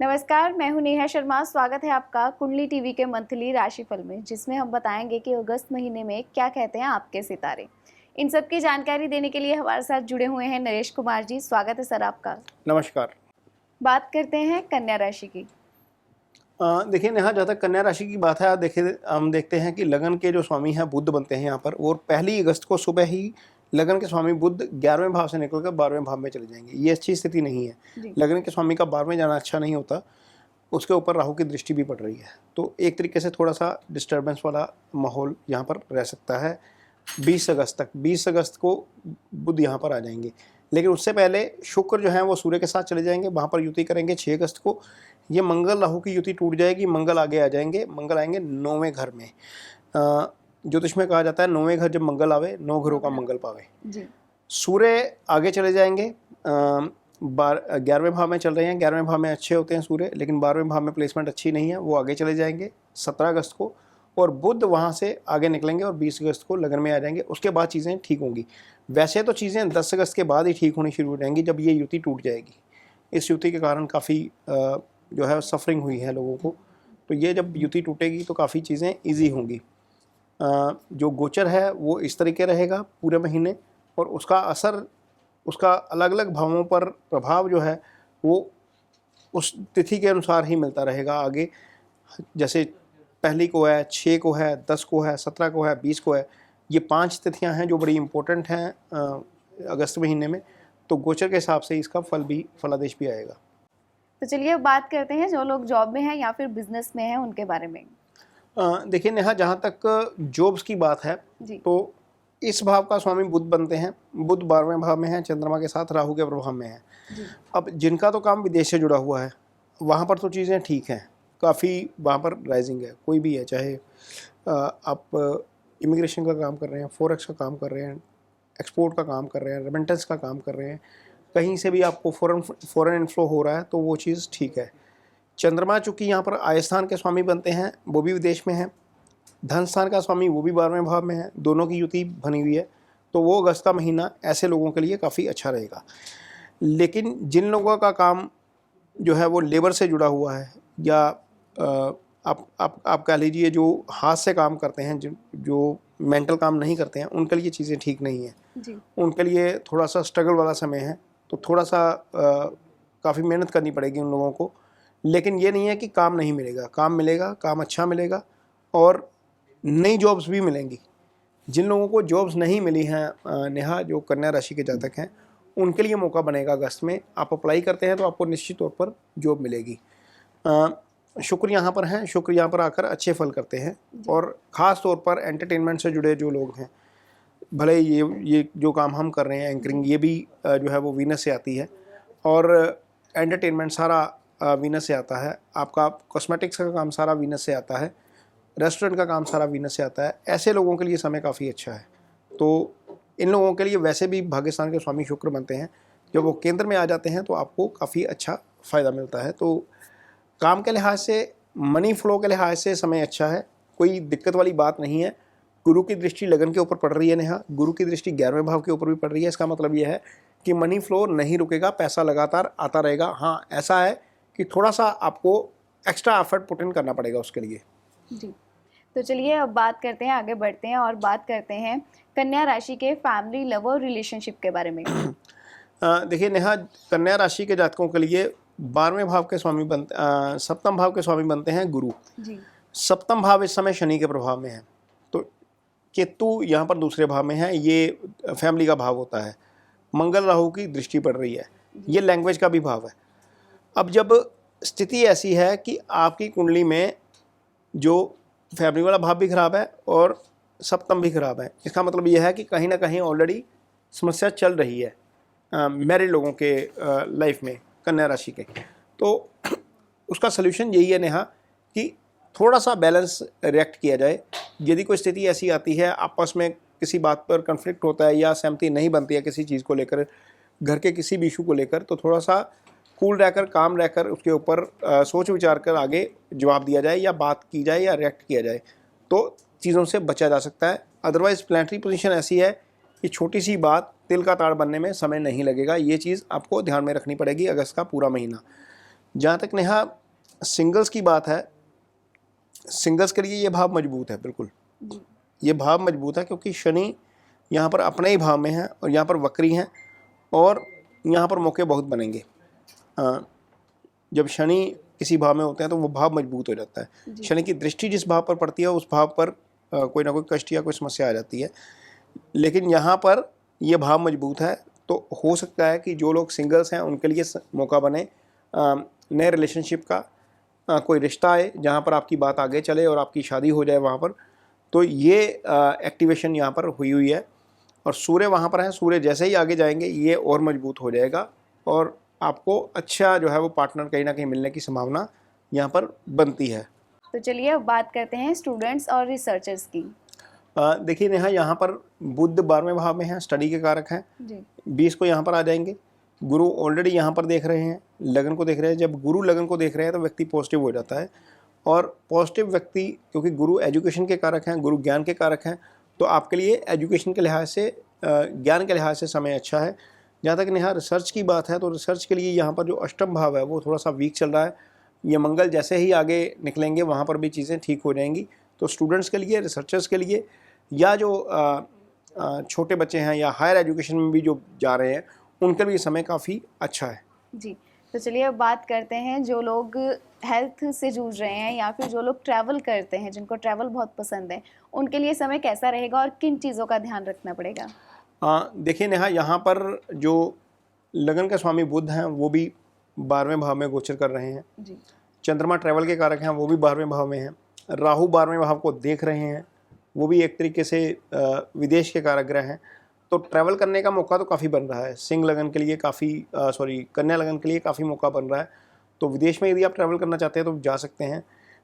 नमस्कार, मैं हूं नेहा शर्मा। स्वागत है आपका कुंडली टीवी के मंथली राशिफल में, जिसमें हम बताएंगे कि अगस्त महीने में क्या कहते हैं आपके सितारे। इन सब की जानकारी देने के लिए हमारे साथ जुड़े हुए हैं नरेश कुमार जी। स्वागत है सर आपका। नमस्कार। बात करते हैं कन्या राशि की। देखिए नेहा, जहाँ तक कन्या राशि की बात है, देखिए हम देखते हैं कि लगन के जो स्वामी हैं बुध बनते हैं यहाँ पर, और 1 अगस्त को सुबह ही लगन के स्वामी बुध 11वें भाव से निकलकर 12वें भाव में चले जाएंगे। ये अच्छी स्थिति नहीं है। जी। लगन के स्वामी का 12वें जाना अच्छा नहीं होता। उसके ऊपर राहु की दृष्टि भी पड़ रही है, तो एक तरीके से थोड़ा सा डिस्टर्बेंस वाला माहौल यहाँ पर रह सकता है 20 अगस्त तक। 20 अगस्त को बुध यहाँ पर आ जाएंगे, लेकिन उससे पहले शुक्र जो है वो सूर्य के साथ चले जाएंगे, वहाँ पर युति करेंगे 6 अगस्त को। ये मंगल राहु की युति टूट जाएगी, मंगल आगे आ जाएंगे। मंगल आएंगे 9वें घर में। ज्योतिष में कहा जाता है 9वें घर जब मंगल आवे, 9 घरों का मंगल पावे। जी। सूर्य आगे चले जाएंगे। 11वें भाव में चल रहे हैं। 11वें भाव में अच्छे होते हैं सूर्य, लेकिन 12वें भाव में प्लेसमेंट अच्छी नहीं है, वो आगे चले जाएंगे 17 अगस्त को। और बुध वहाँ से आगे निकलेंगे और 20 अगस्त को लगन में आ जाएंगे। उसके बाद चीज़ें ठीक होंगी। वैसे तो चीज़ें 10 अगस्त के बाद ही ठीक होनी शुरू हो जाएंगी, जब ये युति टूट जाएगी। इस युति के कारण काफ़ी जो है सफरिंग हुई है लोगों को, तो ये जब युति टूटेगी तो काफ़ी चीज़ें ईजी होंगी। जो गोचर है वो इस तरीके रहेगा पूरे महीने, और उसका असर, उसका अलग अलग भावों पर प्रभाव जो है वो उस तिथि के अनुसार ही मिलता रहेगा आगे। जैसे पहली को है, 6 को है, 10 को है, 17 को है, 20 को है। ये 5 तिथियां हैं जो बड़ी इंपॉर्टेंट हैं अगस्त महीने में। तो गोचर के हिसाब से इसका फलादेश भी आएगा। तो चलिए अब बात करते हैं जो लोग जॉब में हैं या फिर बिजनेस में हैं उनके बारे में। देखिए नेहा, जहाँ तक जॉब्स की बात है जी। तो इस भाव का स्वामी बुध बनते हैं। बुध 12वें भाव में है, चंद्रमा के साथ राहु के प्रभाव में है। जी। अब जिनका तो काम विदेश से जुड़ा हुआ है, वहाँ पर तो चीज़ें ठीक हैं, काफ़ी वहाँ पर राइजिंग है। कोई भी है, चाहे आप इमिग्रेशन का काम कर रहे हैं, फॉरेक्स का काम कर रहे हैं, एक्सपोर्ट का काम कर रहे हैं, रेमिटेंस का काम कर रहे हैं, कहीं से भी आपको फॉरेन इनफ्लो हो रहा है तो वो चीज़ ठीक है। चंद्रमा चूँकि यहाँ पर आय स्थान के स्वामी बनते हैं, वो भी विदेश में है। धन स्थान का स्वामी वो भी 12वें भाव में है, दोनों की युति बनी हुई है। तो वो अगस्त का महीना ऐसे लोगों के लिए काफ़ी अच्छा रहेगा। लेकिन जिन लोगों का काम जो है वो लेबर से जुड़ा हुआ है, या आप कह लीजिए जो हाथ से काम करते हैं, जो मेंटल काम नहीं करते हैं, उनके लिए चीज़ें ठीक नहीं हैं। जी। उनके लिए थोड़ा सा स्ट्रगल वाला समय है, तो थोड़ा सा काफ़ी मेहनत करनी पड़ेगी उन लोगों को। लेकिन ये नहीं है कि काम नहीं मिलेगा, काम मिलेगा, काम अच्छा मिलेगा, और नई जॉब्स भी मिलेंगी। जिन लोगों को जॉब्स नहीं मिली हैं नेहा, जो कन्या राशि के जातक हैं, उनके लिए मौका बनेगा अगस्त में। आप अप्लाई करते हैं तो आपको निश्चित तौर पर जॉब मिलेगी। शुक्र यहाँ पर हैं, शुक्र यहाँ पर आकर अच्छे फल करते हैं, और ख़ास तौर पर एंटरटेनमेंट से जुड़े जो लोग हैं, भले ये जो काम हम कर रहे हैं एंकरिंग, ये भी जो है वो वीनस से आती है, और एंटरटेनमेंट सारा वीनस से आता है। आपका कॉस्मेटिक्स का काम सारा वीनस से आता है, रेस्टोरेंट का काम सारा वीनस से आता है। ऐसे लोगों के लिए समय काफ़ी अच्छा है। तो इन लोगों के लिए वैसे भी भाग्यस्थान के स्वामी शुक्र बनते हैं, जब वो केंद्र में आ जाते हैं तो आपको काफ़ी अच्छा फ़ायदा मिलता है। तो काम के लिहाज से, मनी फ्लो के लिहाज से समय अच्छा है, कोई दिक्कत वाली बात नहीं है। गुरु की दृष्टि लगन के ऊपर पड़ रही है नेहा, गुरु की दृष्टि 11वें भाव के ऊपर भी पड़ रही है। इसका मतलब यह है कि मनी फ्लो नहीं रुकेगा, पैसा लगातार आता रहेगा। हाँ, ऐसा है कि थोड़ा सा आपको एक्स्ट्रा एफर्ट पुट इन करना पड़ेगा उसके लिए। जी। तो चलिए अब बात करते हैं, आगे बढ़ते हैं और बात करते हैं कन्या राशि के फैमिली, लव और रिलेशनशिप के बारे में। देखिए नेहा, कन्या राशि के जातकों के लिए 12वें भाव के स्वामी सप्तम भाव के स्वामी बनते हैं गुरु। जी। सप्तम भाव इस समय शनि के प्रभाव में है, तो केतु यहाँ पर दूसरे भाव में है। ये फैमिली का भाव होता है। मंगल राहु की दृष्टि पड़ रही है, ये लैंग्वेज का भी भाव है। अब जब स्थिति ऐसी है कि आपकी कुंडली में जो फैमिली वाला भाव भी खराब है और सप्तम भी खराब है, इसका मतलब यह है कि कहीं ना कहीं ऑलरेडी समस्या चल रही है मैरिड लोगों के लाइफ में, कन्या राशि के। तो उसका सलूशन यही है नेहा कि थोड़ा सा बैलेंस रिएक्ट किया जाए। यदि कोई स्थिति ऐसी आती है, आपस में किसी बात पर कन्फ्लिक्ट होता है या सहमति नहीं बनती है किसी चीज़ को लेकर, घर के किसी भी इशू को लेकर, तो थोड़ा सा कूल रहकर, काम रहकर उसके ऊपर सोच विचार कर आगे जवाब दिया जाए, या बात की जाए, या रिएक्ट किया जाए, तो चीज़ों से बचा जा सकता है। अदरवाइज़ प्लानिटरी पोजीशन ऐसी है कि छोटी सी बात तिल का ताड़ बनने में समय नहीं लगेगा। ये चीज़ आपको ध्यान में रखनी पड़ेगी अगस्त का पूरा महीना। जहाँ तक नेहा सिंगल्स की बात है, सिंगल्स के लिए ये भाव मजबूत है, बिल्कुल जी। ये भाव मजबूत है, क्योंकि शनि यहाँ पर अपने ही भाव में है और यहाँ पर वक्री हैं और यहाँ पर मौके बहुत बनेंगे। जब शनि किसी भाव में होते हैं तो वो भाव मजबूत हो जाता है। जी। शनि की दृष्टि जिस भाव पर पड़ती है उस भाव पर कोई ना कोई कष्ट या कोई समस्या आ जाती है, लेकिन यहाँ पर ये भाव मजबूत है, तो हो सकता है कि जो लोग सिंगल्स हैं उनके लिए मौका बने नए रिलेशनशिप का, कोई रिश्ता आए जहाँ पर आपकी बात आगे चले और आपकी शादी हो जाए वहाँ पर। तो ये एक्टिवेशन यहाँ पर हुई है और सूर्य वहाँ पर है। सूर्य जैसे ही आगे जाएंगे ये और मजबूत हो जाएगा और आपको अच्छा जो है वो पार्टनर कहीं ना कहीं मिलने की संभावना यहाँ पर बनती है। तो चलिए अब बात करते हैं स्टूडेंट्स और रिसर्चर्स की। देखिए नेहा, यहाँ पर बुध 12वें भाव में है, स्टडी के कारक हैं। जी। 20 को यहाँ पर आ जाएंगे। गुरु ऑलरेडी यहाँ पर देख रहे हैं, लगन को देख रहे हैं। जब गुरु लगन को देख रहे हैं तो व्यक्ति पॉजिटिव हो जाता है, और पॉजिटिव व्यक्ति, क्योंकि गुरु एजुकेशन के कारक हैं, गुरु ज्ञान के कारक हैं, तो आपके लिए एजुकेशन के लिहाज से, ज्ञान के लिहाज से समय अच्छा है। जहाँ तक नेहा रिसर्च की बात है, तो रिसर्च के लिए यहाँ पर जो अष्टम भाव है वो थोड़ा सा वीक चल रहा है। ये मंगल जैसे ही आगे निकलेंगे वहाँ पर भी चीज़ें ठीक हो जाएंगी। तो स्टूडेंट्स के लिए, रिसर्चर्स के लिए, या जो छोटे बच्चे हैं या हायर एजुकेशन में भी जो जा रहे हैं, उनके लिए समय काफ़ी अच्छा है। जी। तो चलिए अब बात करते हैं जो लोग हेल्थ से जूझ रहे हैं या फिर जो लोग ट्रैवल करते हैं, जिनको ट्रैवल बहुत पसंद है, उनके लिए समय कैसा रहेगा और किन चीज़ों का ध्यान रखना पड़ेगा? देखिए नेहा, यहाँ पर जो लगन के स्वामी बुध हैं वो भी 12वें भाव में गोचर कर रहे हैं। जी। चंद्रमा ट्रैवल के कारक हैं, वो भी 12वें भाव में हैं। राहु 12वें भाव को देख रहे हैं, वो भी एक तरीके से विदेश के कारक ग्रह हैं। तो ट्रैवल करने का मौका तो काफ़ी बन रहा है। सिंह लगन के लिए काफ़ी कन्या लगन के लिए काफ़ी मौका बन रहा है। तो विदेश में यदि आप ट्रैवल करना चाहते हैं तो जा सकते हैं।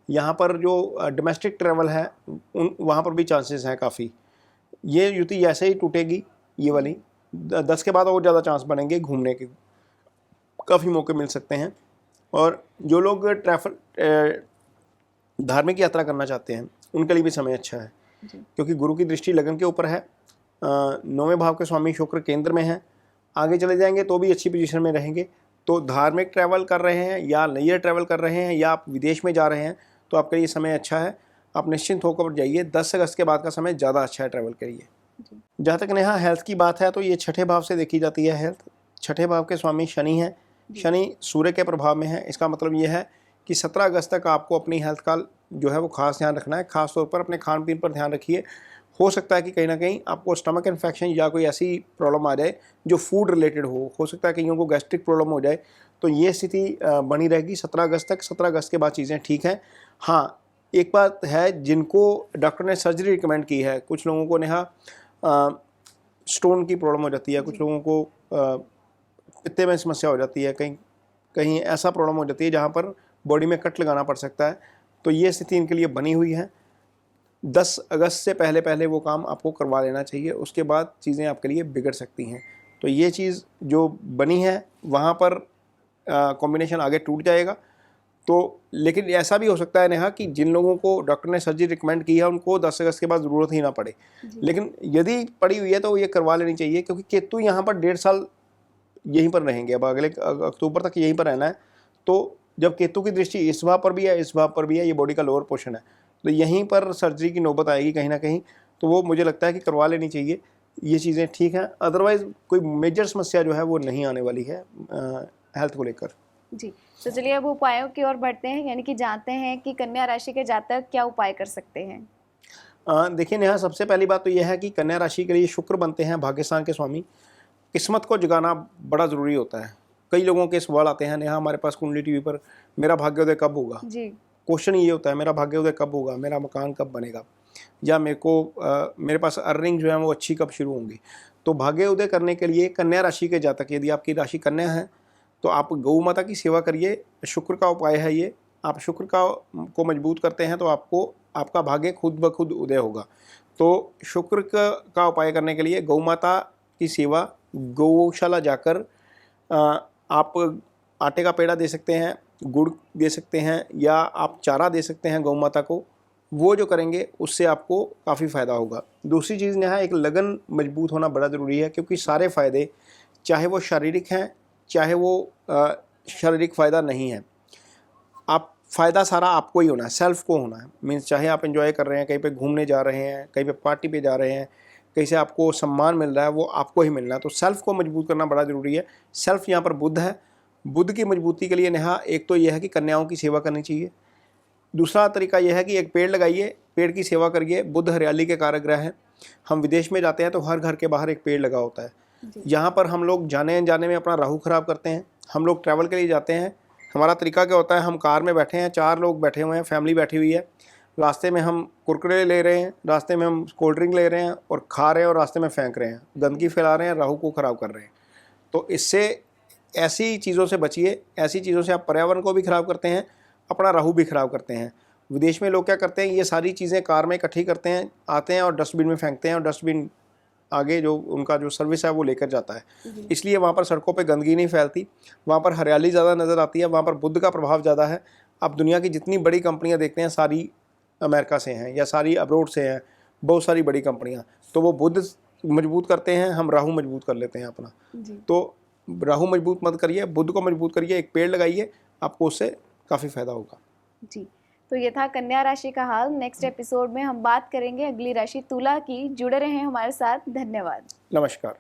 यहाँ पर जो डोमेस्टिक ट्रैवल है वहाँ पर भी चांसेस हैं काफ़ी। ये युति ऐसे ही टूटेगी, ये वाली 10 के बाद और ज़्यादा चांस बनेंगे घूमने के, काफ़ी मौके मिल सकते हैं। और जो लोग धार्मिक यात्रा करना चाहते हैं उनके लिए भी समय अच्छा है, क्योंकि गुरु की दृष्टि लगन के ऊपर है। 9वें भाव के स्वामी शुक्र केंद्र में है। आगे चले जाएंगे तो भी अच्छी पोजीशन में रहेंगे। तो धार्मिक ट्रैवल कर रहे हैं या लेजर ट्रैवल कर रहे हैं या आप विदेश में जा रहे हैं तो आपके लिए समय अच्छा है। आप निश्चिंत होकर जाइए। 10 अगस्त के बाद का समय ज़्यादा अच्छा है ट्रैवल के लिए। जहाँ तक नेहा हेल्थ की बात है, तो ये छठे भाव से देखी जाती है हेल्थ। छठे भाव के स्वामी शनि हैं। शनि सूर्य के प्रभाव में है। इसका मतलब ये है कि 17 अगस्त तक आपको अपनी हेल्थ का जो है वो खास ध्यान रखना है। खास तौर पर अपने खान पीन पर ध्यान रखिए। हो सकता है कि कहीं ना कहीं आपको स्टमक इन्फेक्शन या कोई ऐसी प्रॉब्लम आ जाए जो फूड रिलेटेड हो सकता है कईयों को गैस्ट्रिक प्रॉब्लम हो जाए। तो ये स्थिति बनी रहेगी 17 अगस्त तक। 17 अगस्त के बाद चीज़ें ठीक हैं। हाँ, एक बात है, जिनको डॉक्टर ने सर्जरी रिकमेंड की है, कुछ लोगों को नेहा स्टोन की प्रॉब्लम हो जाती है, कुछ लोगों को पित्ते में समस्या हो जाती है, कहीं कहीं ऐसा प्रॉब्लम हो जाती है जहाँ पर बॉडी में कट लगाना पड़ सकता है। तो ये स्थिति इनके लिए बनी हुई है। 10 अगस्त से पहले पहले वो काम आपको करवा लेना चाहिए, उसके बाद चीज़ें आपके लिए बिगड़ सकती हैं। तो ये चीज़ जो बनी है वहाँ पर कॉम्बिनेशन आगे टूट जाएगा। तो लेकिन ऐसा भी हो सकता है नेहा कि जिन लोगों को डॉक्टर ने सर्जरी रिकमेंड की है उनको 10 अगस्त के बाद ज़रूरत ही ना पड़े, लेकिन यदि पड़ी हुई है तो ये करवा लेनी चाहिए, क्योंकि केतु यहाँ पर 1.5 साल यहीं पर रहेंगे। अब अगले अक्टूबर तक यहीं पर रहना है। तो जब केतु की दृष्टि इस भाव पर भी है, इस भाव पर भी है, ये बॉडी का लोअर पोर्शन है, तो यहीं पर सर्जरी की नौबत आएगी कहीं ना कहीं। तो वो मुझे लगता है कि करवा लेनी चाहिए। ये चीज़ें ठीक हैं। अदरवाइज़ कोई मेजर समस्या जो है वो नहीं आने वाली है हेल्थ को लेकर। जी। तो चलिए अब उपायों की ओर बढ़ते हैं, यानी कि जानते हैं कि कन्या राशि के जातक क्या उपाय कर सकते हैं। देखिए नेहा, सबसे पहली बात तो यह है कि कन्या राशि के लिए शुक्र बनते हैं भाग्यस्थान के स्वामी। किस्मत को जगाना बड़ा ज़रूरी होता है। कई लोगों के सवाल आते हैं, नेहा हमारे पास कुंडली टीवी पर मेरा भाग्योदय कब होगा। जी। क्वेश्चन ये होता है, मेरा भाग्योदय कब होगा, मेरा मकान कब बनेगा, या मेरे पास अर्निंग जो है वो अच्छी कब शुरू होंगी। तो भाग्योदय करने के लिए कन्या राशि के जातक, यदि आपकी राशि कन्या है तो आप गौ माता की सेवा करिए। शुक्र का उपाय है ये। आप शुक्र को मजबूत करते हैं तो आपका भाग्य खुद ब खुद उदय होगा। तो शुक्र का उपाय करने के लिए गौ माता की सेवा, गौशाला जाकर आप आटे का पेड़ा दे सकते हैं, गुड़ दे सकते हैं, या आप चारा दे सकते हैं गौ माता को। वो जो करेंगे उससे आपको काफ़ी फ़ायदा होगा। दूसरी चीज़ यहाँ एक लगन मजबूत होना बड़ा ज़रूरी है, क्योंकि सारे फ़ायदे, चाहे वो शारीरिक हैं चाहे वो शारीरिक फ़ायदा नहीं है, आप फ़ायदा सारा आपको ही होना है, सेल्फ को होना है। मीन्स चाहे आप एंजॉय कर रहे हैं, कहीं पे घूमने जा रहे हैं, कहीं पे पार्टी पे जा रहे हैं, कहीं से आपको सम्मान मिल रहा है, वो आपको ही मिलना है। तो सेल्फ को मजबूत करना बड़ा ज़रूरी है। सेल्फ यहाँ पर बुद्ध है। बुद्ध की मजबूती के लिए नेहा एक तो यह है कि कन्याओं की सेवा करनी चाहिए। दूसरा तरीका यह है कि एक पेड़ लगाइए, पेड़ की सेवा करिए। बुद्ध हरियाली के कारक हैं। हम विदेश में जाते हैं तो हर घर के बाहर एक पेड़ लगा होता है। यहाँ पर हम लोग जाने अनजाने में अपना राहु खराब करते हैं। हम लोग ट्रैवल के लिए जाते हैं, हमारा तरीका क्या होता है, हम कार में बैठे हैं, 4 लोग बैठे हुए हैं, फैमिली बैठी हुई है, रास्ते में हम कुरकुरे ले रहे हैं, रास्ते में हम कोल्ड ड्रिंक ले रहे हैं और खा रहे हैं और रास्ते में फेंक रहे हैं, गंदगी फैला रहे हैं, राहु को ख़राब कर रहे हैं। तो इससे ऐसी चीज़ों से बचिए। ऐसी चीज़ों से आप पर्यावरण को भी ख़राब करते हैं, अपना राहु भी ख़राब करते हैं। विदेश में लोग क्या करते हैं, ये सारी चीज़ें कार में इकट्ठी करते हैं, आते हैं और डस्टबिन में फेंकते हैं और डस्टबिन आगे जो उनका जो सर्विस है वो लेकर जाता है। इसलिए वहाँ पर सड़कों पे गंदगी नहीं फैलती, वहाँ पर हरियाली ज़्यादा नज़र आती है, वहाँ पर बुद्ध का प्रभाव ज़्यादा है। आप दुनिया की जितनी बड़ी कंपनियाँ देखते हैं सारी अमेरिका से हैं या सारी अब्रोड से हैं, बहुत सारी बड़ी कंपनियाँ। तो वो बुद्ध मजबूत करते हैं, हम राहु मजबूत कर लेते हैं अपना। तो राहु मजबूत मत करिए, बुद्ध को मजबूत करिए, एक पेड़ लगाइए, आपको उससे काफ़ी फ़ायदा होगा। जी, तो ये था कन्या राशि का हाल। नेक्स्ट एपिसोड में हम बात करेंगे अगली राशि तुला की। जुड़े रहें हमारे साथ। धन्यवाद। नमस्कार।